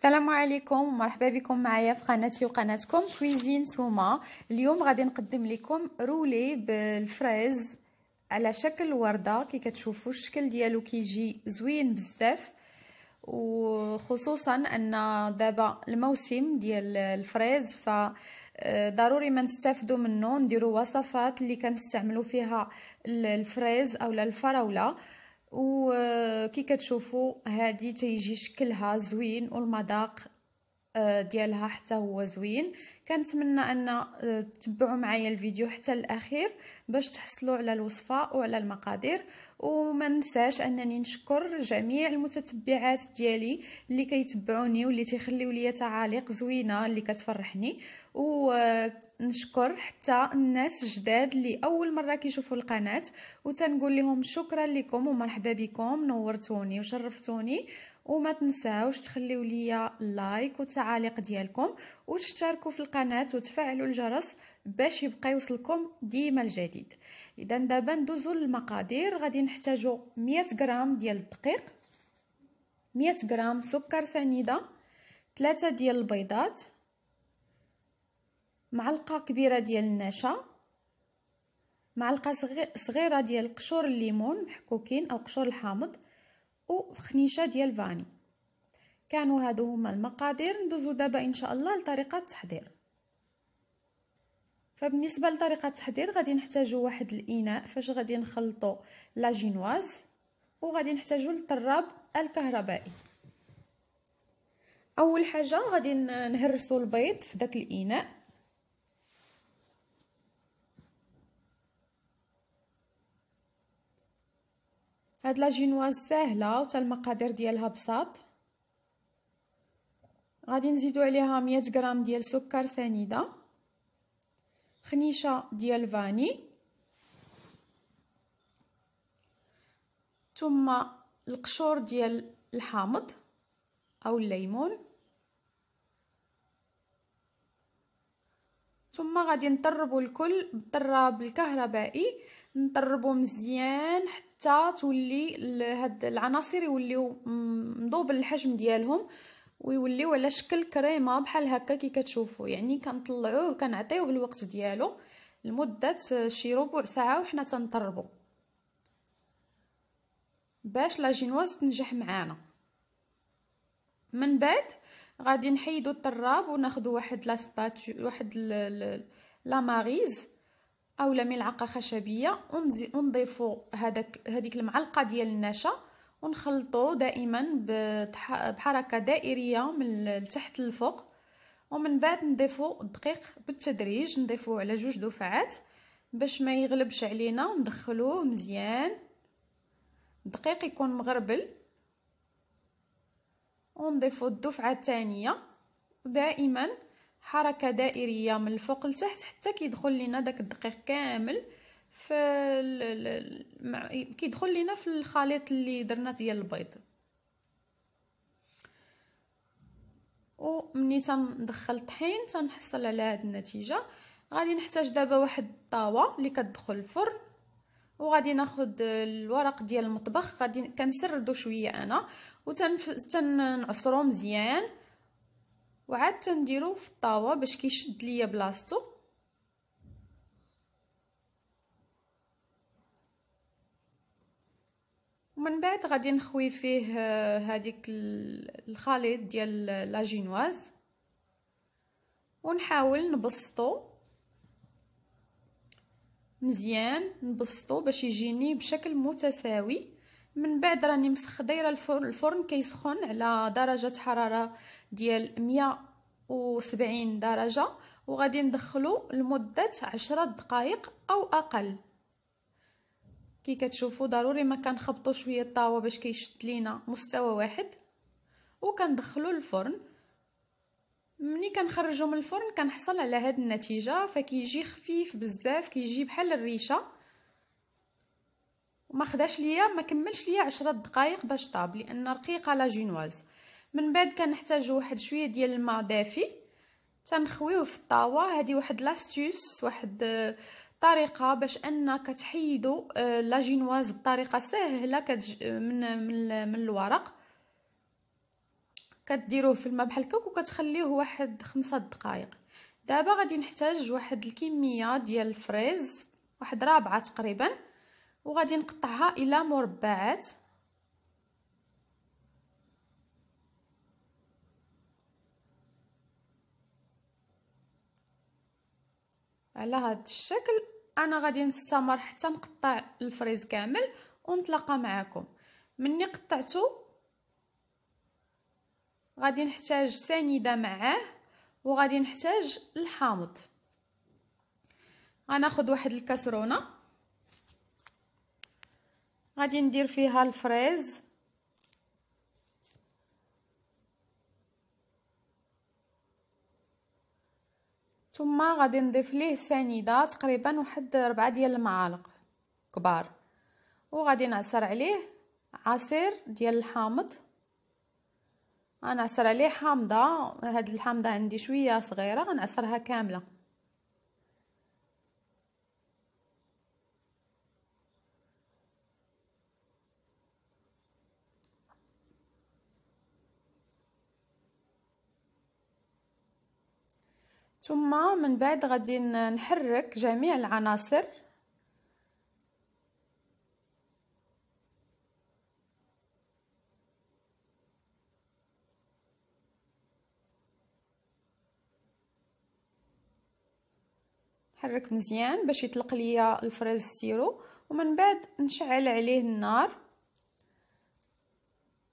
السلام عليكم ومرحبا بكم معايا في قناتي وقناتكم كويزين سوما. اليوم غادي نقدم لكم رولي بالفريز على شكل ورده. كي كتشوفوا الشكل ديالو كيجي زوين بزاف، وخصوصا ان دابا الموسم ديال الفريز فضروري ما نستافدوا منه، نديروا وصفات اللي كنستعملوا فيها الفريز اولا الفراوله. وكي كتشوفوا هذه تيجي شكلها زوين والمذاق ديالها حتى هو زوين. كنتمنى ان تتبعوا معايا الفيديو حتى الاخير باش تحصلوا على الوصفه وعلى المقادير. وما ننساش انني نشكر جميع المتتبعات ديالي اللي كيتبعوني واللي تيخليو لي تعاليق زوينه اللي كتفرحني، ونشكر حتى الناس الجداد اللي اول مره كيشوفوا القناه، وتنقول لهم شكرا لكم ومرحبا بكم، نورتوني وشرفتوني. وما تنساوش تخليو لي لايك والتعاليق ديالكم وتشتركوا في القناه وتفعلوا الجرس باش يبقى يوصلكم ديما الجديد. اذا دابا ندوزو للمقادير. غادي نحتاجو 100 غرام ديال الدقيق، 100 غرام سكر سنيده، 3 ديال البيضات، معلقه كبيره ديال النشا، معلقه صغيره ديال قشور الليمون محكوكين او قشور الحامض، وخنيشه ديال فاني. كانوا هادو هما المقادير. ندوزو دابا ان شاء الله لطريقه التحضير. فبالنسبه لطريقه التحضير غادي نحتاجو واحد الاناء فاش غادي نخلطوا لاجينواز، وغادي نحتاجو الطراب الكهربائي. اول حاجه غادي نهرسوا البيض في داك الاناء. هاد لاجينواز ساهله وتا المقادير ديالها بساط. غادي نزيدو عليها 100 غرام ديال سكر سنيده، خنيشه ديال فاني، ثم القشور ديال الحامض او الليمون، ثم غادي نطربوا الكل بالطراب الكهربائي. نطربوا مزيان حتى تولي هاد العناصر يوليو مضوب الحجم ديالهم ويوليو على شكل كريمه بحال هكا كي كتشوفوا. يعني كنطلعوه كنعطيوه الوقت ديالو لمده شي ربع ساعه وحنا تنطربوا باش لاجينواز تنجح معانا. من بعد غادي نحيدوا الطراب وناخذوا واحد لا ماريز اولا ملعقه خشبيه، ونضيفوا هذيك المعلقه ديال النشا ونخلطوه دائما بحركه دائريه من التحت للفوق. ومن بعد نضيفوا الدقيق بالتدريج، نضيفوه على 2 دفعات باش ما يغلبش علينا، وندخلوه مزيان. الدقيق يكون مغربل، ونضيفوا الدفعه الثانيه، ودائما حركه دائريه من الفوق لتحت حتى كيدخل لينا داك الدقيق كامل كيدخل لينا في الخليط اللي درنا ديال البيض. ومني تندخل الطحين تنحصل على هذه النتيجه. غادي نحتاج دابا واحد الطاوه اللي كتدخل الفرن، وغادي ناخذ الورق ديال المطبخ. غادي كنسردو شويه انا وتنعصرو مزيان، وعاد تنديرو في الطاوه باش كيشد ليا بلاصتو. ومن بعد غادي نخوي فيه هذيك الخليط ديال لاجينواز ونحاول نبسطو مزيان، نبسطو باش يجيني بشكل متساوي. من بعد راني دايره الفرن كيسخن على درجه حراره ديال 170 درجه، وغادي ندخلو لمده 10 دقائق او اقل. كي كتشوفوا ضروري ما كنخبطوا شويه الطاوه باش كيشد لينا مستوى واحد، وكندخلو للفرن. ملي كنخرجو من الفرن كنحصل على هاد النتيجه، فكيجي خفيف بزاف، كيجي بحال الريشه. وما خداش ليا ما كملش ليا 10 دقائق باش طاب لان رقيقه لاجينواز. من بعد كنحتاجو واحد شويه ديال الماء دافي تنخويوه في الطاوه. هذه واحد لاستيوس، واحد طريقه باش انك تحيدوا لاجينواز بطريقه سهله من الورق. كديروه في الماء بحال هكاك وكتخليوه واحد 5 دقائق. دابا غادي نحتاج واحد الكميه ديال الفريز، واحد رابعه تقريبا، وغادي نقطعها الى مربعات. على هذا الشكل. انا غادي نستمر حتى نقطع الفريز كامل ونتلاقى معكم. مني قطعته غادي نحتاج سنيده معاه، وغادي نحتاج الحامض. غناخذ واحد الكاسرونه غادي ندير فيها الفريز، ثم غادي نضيف ليه سنيده تقريبا واحد 4 ديال المعالق كبار، وغادي نعصر عليه عصير ديال الحامض. غنعصر عليه حامضه، هاد الحامضه عندي شويه صغيره غنعصرها كامله. ثم من بعد غادي نحرك جميع العناصر. نحرك مزيان باش يطلق ليا الفريز ستيرو، ومن بعد نشعل عليه النار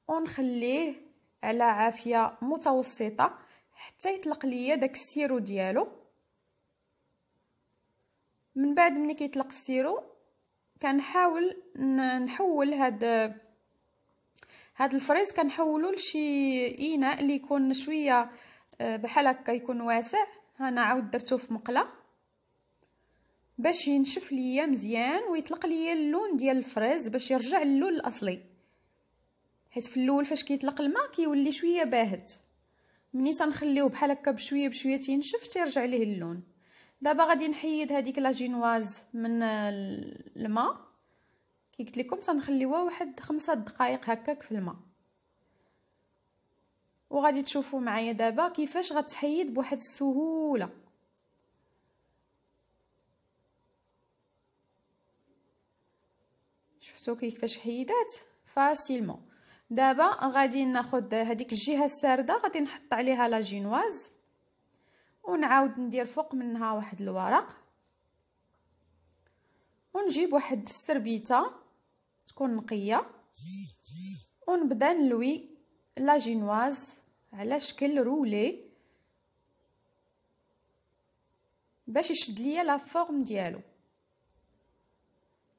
ونخليه على عافيه متوسطه حتى يطلق ليا داك السيرو ديالو. من بعد ملي كيطلق السيرو كنحاول نحول هاد الفريز كنحولو لشي اناء اللي يكون شويه بحال هكا يكون واسع. انا عاود درتو في مقله باش ينشف ليا مزيان ويطلق ليا اللون ديال الفريز باش يرجع للون الاصلي، حيت في الاول فاش كيطلق الماء كيولي شويه باهت. مني تنخليوه بحال هكا بشويه بشويه تينشف تيرجع ليه اللون. دابا غادي نحيد هذيك لاجينواز من الماء، كي قلت لكم تنخليوها واحد 5 دقائق هكاك في الماء. وغادي تشوفوا معايا دابا كيفاش غتحيد بواحد السهوله. شفتوا كيفاش حيدات فاسيلمون. دابا غادي ناخذ هذيك الجهه السارده غادي نحط عليها لاجينواز ونعاود ندير فوق منها واحد الورق، ونجيب واحد السربيته تكون نقيه ونبدا نلوي لاجينواز على شكل رولي باش يشد ليا لا فورم ديالو.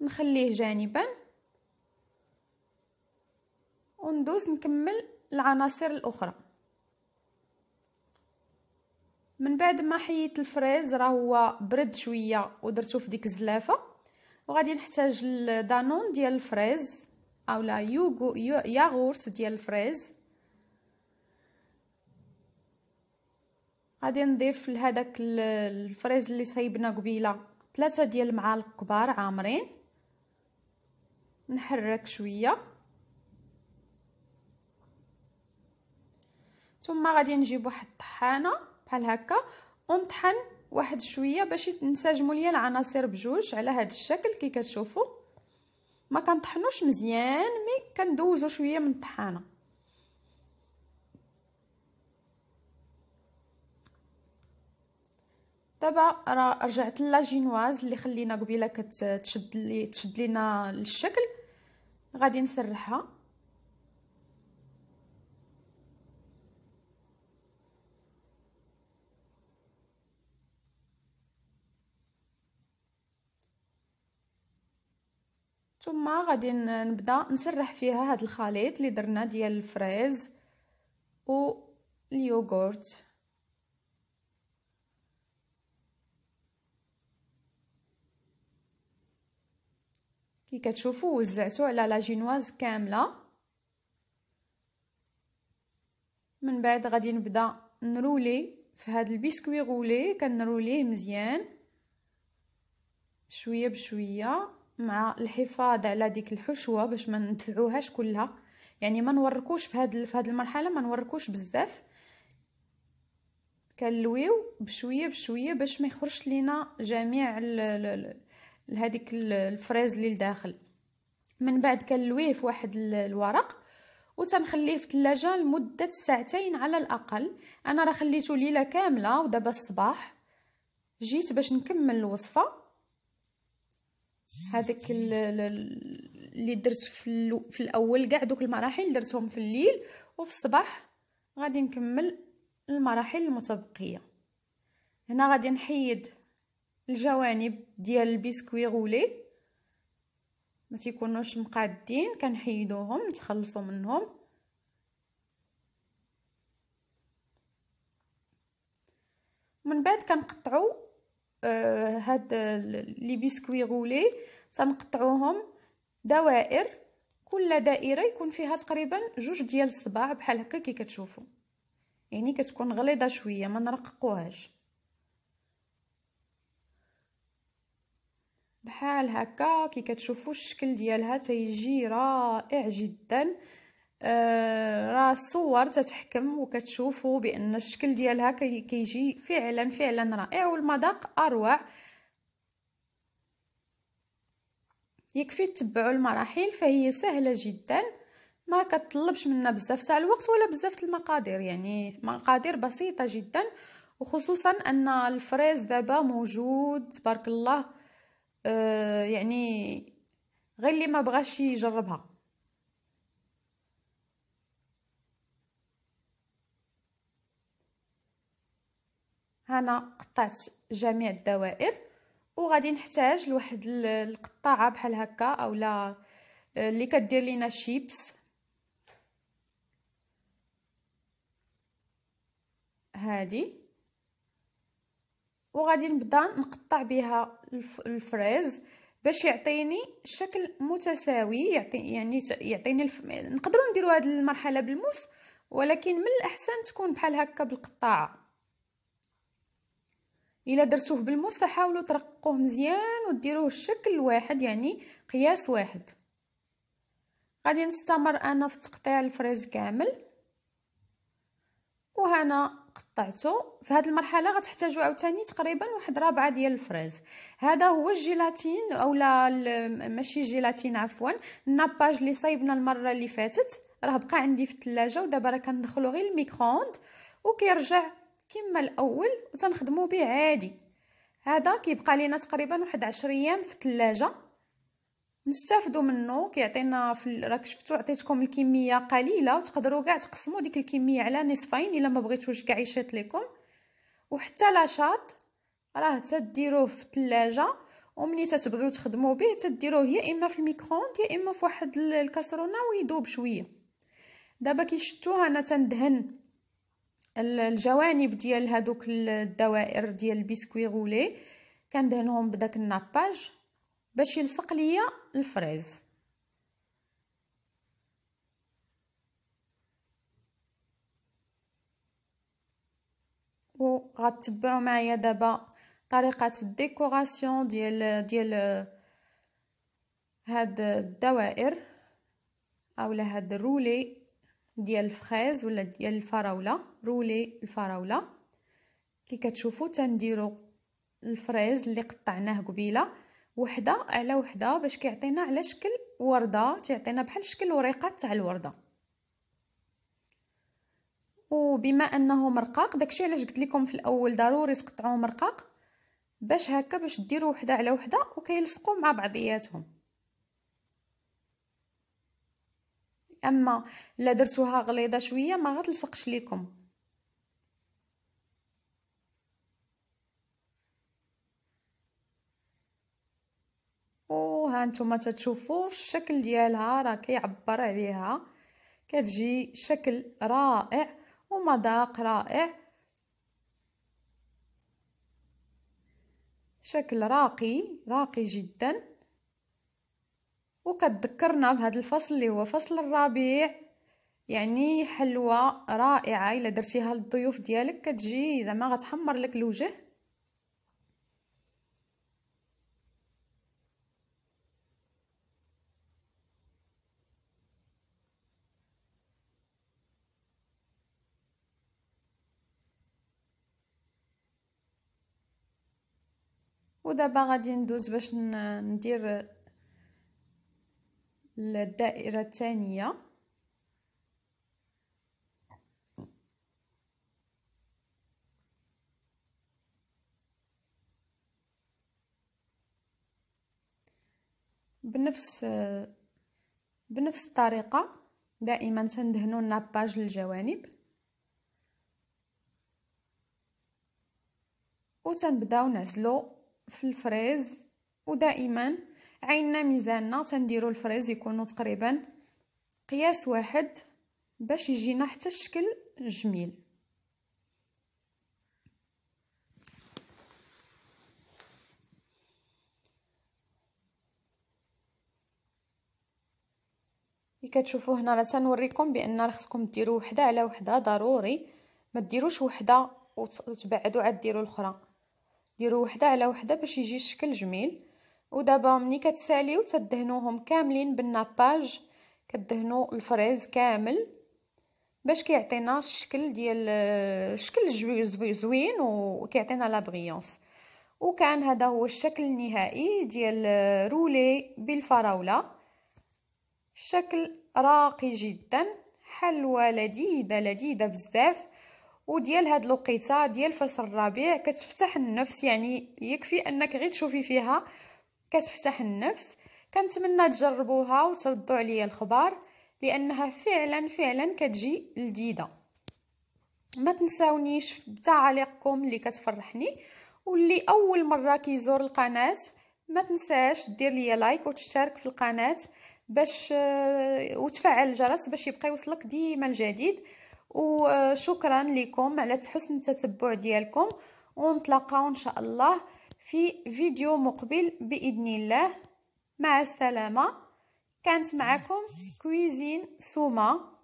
نخليه جانبا وندوز نكمل العناصر الاخرى. من بعد ما حيدت الفريز راه هو برد شويه ودرتو في ديك الزلافه، وغادي نحتاج الدانون ديال الفريز اولا ياغورت ديال الفريز. غادي نضيف لهداك الفريز اللي صايبنا قبيله 3 ديال المعالق كبار عامرين. نحرك شويه، ثم غادي نجيب واحد الطحانه بحال هكا ونطحن واحد شويه باش ينسجموا ليا العناصر بجوج على هذا الشكل كي كتشوفوا. ما كنطحنوش مزيان مي كندوزو شويه من الطحانه. دابا راه رجعت لاجينواز اللي خلينا قبيله تشد لينا الشكل. غادي نسرحها ثم غادي نبدا نسرح فيها هذا الخليط اللي درنا ديال الفريز واليوغورت. كي كتشوفوا وزعتو على لاجينواز كامله. من بعد غادي نبدا نرولي في هذا البسكوي غولي، كنروليه مزيان شويه بشويه مع الحفاظ على ديك الحشوه باش ما ندفعوهاش كلها، يعني ما نوركوش في هاد المرحله، ما نوركوش بزاف، كنلويو بشويه بشويه باش ما يخرجش لينا جميع هذيك الفريز اللي لداخل. من بعد كنلويه في واحد الورق وتنخليه في الثلاجه لمده ساعتين على الاقل. انا راه خليته ليله كامله ودابا الصباح جيت باش نكمل الوصفه. هذاك اللي درت في الاول كاع دوك المراحل درتهم في الليل، وفي الصباح غادي نكمل المراحل المتبقيه. هنا غادي نحيد الجوانب ديال البسكوي غولي، ما تيكونوش مقادين، كنحيدوهم نتخلصوا منهم. من بعد كنقطعوا هاد لي بسكوي غولي، تنقطعوهم دوائر، كل دائره يكون فيها تقريبا 2 ديال الصباع بحال هكا كي كتشوفوا، يعني كتكون غليظه شويه ما نرققوهاش بحال هكا كي كتشوفوا الشكل ديالها تيجي رائع جدا. راه الصور تتحكم وكتشوفوا بان الشكل ديالها كيجي فعلا فعلا رائع، والمذاق اروع. يكفي تتبعوا المراحل، فهي سهله جدا، ما كتطلبش منا بزاف تاع الوقت ولا بزاف المقادير، يعني مقادير بسيطه جدا. وخصوصا ان الفريز دابا موجود تبارك الله، يعني غير اللي ما بغاش يجربها. هنا قطعت جميع الدوائر، وغادي نحتاج لواحد القطاعه بحال هكا اولا اللي كدير لينا شيبس، هادي، وغادي نبدا نقطع بها الفريز باش يعطيني شكل متساوي، يعطيني نقدروا نديروا هذه المرحله بالموس، ولكن من الاحسن تكون بحال هكا بالقطاعه. الا درتوه بالموس فحاولوا ترققوه مزيان وديروه الشكل واحد، يعني قياس واحد. غادي نستمر انا في تقطيع الفريز كامل، وهنا قطعته. في هذه المرحله غتحتاجوا عاوتاني تقريبا واحد 4 ديال الفريز. هذا هو الجيلاتين اولا ماشي الجيلاتين عفوا، الناباج اللي صايبنا المره اللي فاتت راه بقى عندي في الثلاجه، ودابا راه كندخلو غير الميكرووند وكيرجع كما الاول وتنخدموا به عادي. هذا كيبقى لينا تقريبا واحد 10 ايام في الثلاجه، نستافدوا منه. كيعطينا راك شفتوا عطيتكم الكميه قليله، وتقدروا كاع تقسموا ديك الكميه على نصفين الا ما بغيتوش كاع يشيط لكم. وحتى لاشاط راه تديروه في الثلاجه، ومني تتبغيو تخدموا به تديروه يا اما في الميكرووند يا اما في واحد الكاسرونه ويذوب شويه. دابا كي شفتوا انا تندهن الجوانب ديال هذوك الدوائر ديال البسكوي غولي، كندهنهم بداك الناباج باش يلصق ليا الفريز. وغتتبعوا معايا دابا طريقه الديكوراسيون ديال هاد الدوائر اولا هاد الرولي ديال الفريز ولا ديال الفراوله، رولي الفراوله. كي كتشوفوا تنديروا الفريز اللي قطعناه قبيله وحده على وحده باش كيعطينا على شكل ورده، تعطينا بحال شكل وريقات تاع الورده. وبما انه مرقاق داكشي علاش قلت لكم في الاول ضروري تقطعوه مرقاق، باش هكا باش ديروا وحده على وحده وكيلصقوا مع بعضياتهم. اما الا درتوها غليظه شويه ما غتلصقش لكم. وها نتوما تتشوفوا الشكل ديالها راه كيعبر عليها، كتجي شكل رائع ومذاق رائع، شكل راقي جدا. وكتذكرنا بهذا الفصل اللي هو فصل الربيع، يعني حلوه رائعه الا درتيها للضيوف ديالك كتجي زعما غتحمر لك الوجه. ودابا غادي ندوز باش ندير الدائرة الثانية. بنفس الطريقة دائما تندهنوا الناباج للجوانب وتنبداو نعزلو في الفريز، ودائما عيننا ميزاننا تنديروا الفريز يكونوا تقريبا قياس واحد باش يجينا حتى الشكل جميل. كتشوفوا هنا راه تنوريكم بان خصكم ديروا وحده على وحده، ضروري ما ديروش وحده وتبعدوا عاد ديروا الاخرى، ديروا وحده على وحده باش يجي الشكل جميل. ودابا ملي كتساليو تدهنوهم كاملين بالناباج، كدهنوا الفريز كامل باش كيعطينا الشكل ديال الشكل زوين وكيعطينا لا بريونس. وكان هذا هو الشكل النهائي ديال رولي بالفراوله، شكل راقي جدا، حلوه لذيذه لذيذه بزاف. وديال هاد الوقيته ديال فصل الربيع كتفتح النفس، يعني يكفي انك غير تشوفي فيها كتفتح النفس. كنتمنى تجربوها وتردوا عليا الخبر، لانها فعلا كتجي لذيذه. ما تنساونيش بتعاليقكم اللي كتفرحني، واللي اول مره كيزور القناه ما تنساش دير ليا لايك وتشترك في القناه باش وتفعل الجرس باش يبقى يوصلك ديما الجديد. وشكرا لكم على حسن التتبع ديالكم، ونتلاقاو ان شاء الله في فيديو مقبل باذن الله. مع السلامه. كانت معكم كويزين سوما.